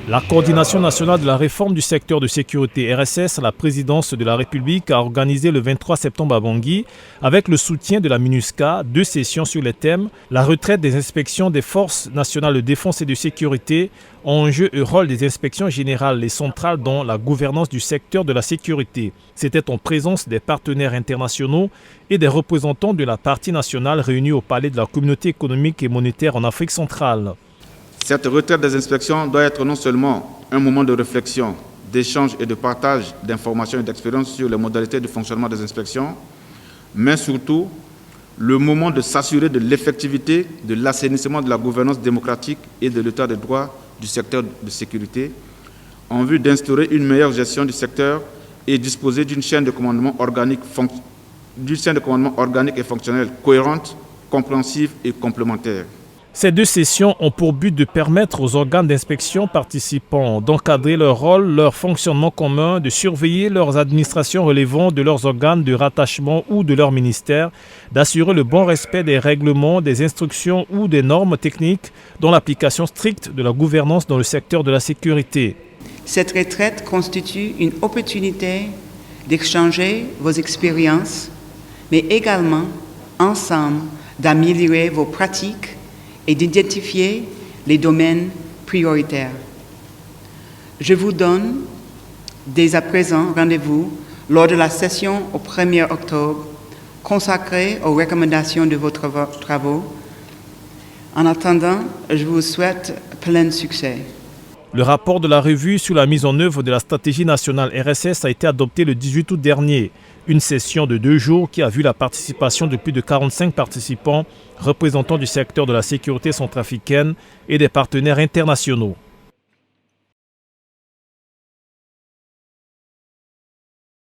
La Coordination nationale de la réforme du secteur de sécurité RSS à la présidence de la République a organisé le 23 septembre à Bangui, avec le soutien de la MINUSCA, 2 sessions sur les thèmes « La retraite des inspections des forces nationales de défense et de sécurité, enjeux et rôle des inspections générales et centrales dans la gouvernance du secteur de la sécurité ». C'était en présence des partenaires internationaux et des représentants de la partie nationale réunis au Palais de la Communauté économique et monétaire en Afrique centrale. Cette retraite des inspections doit être non seulement un moment de réflexion, d'échange et de partage d'informations et d'expériences sur les modalités de fonctionnement des inspections, mais surtout le moment de s'assurer de l'effectivité de l'assainissement de la gouvernance démocratique et de l'état de droit du secteur de sécurité, en vue d'instaurer une meilleure gestion du secteur et disposer d'une chaîne de commandement organique et fonctionnelle cohérente, compréhensive et complémentaire. Ces 2 sessions ont pour but de permettre aux organes d'inspection participants d'encadrer leur rôle, leur fonctionnement commun, de surveiller leurs administrations relevant de leurs organes de rattachement ou de leur ministère, d'assurer le bon respect des règlements, des instructions ou des normes techniques dans l'application stricte de la gouvernance dans le secteur de la sécurité. Cette retraite constitue une opportunité d'échanger vos expériences, mais également, ensemble, d'améliorer vos pratiques et d'identifier les domaines prioritaires. Je vous donne dès à présent rendez-vous lors de la session au 1er octobre consacrée aux recommandations de vos travaux. En attendant, je vous souhaite plein succès. Le rapport de la revue sur la mise en œuvre de la stratégie nationale RSS a été adopté le 18 août dernier. Une session de 2 jours qui a vu la participation de plus de 45 participants, représentants du secteur de la sécurité centrafricaine et des partenaires internationaux.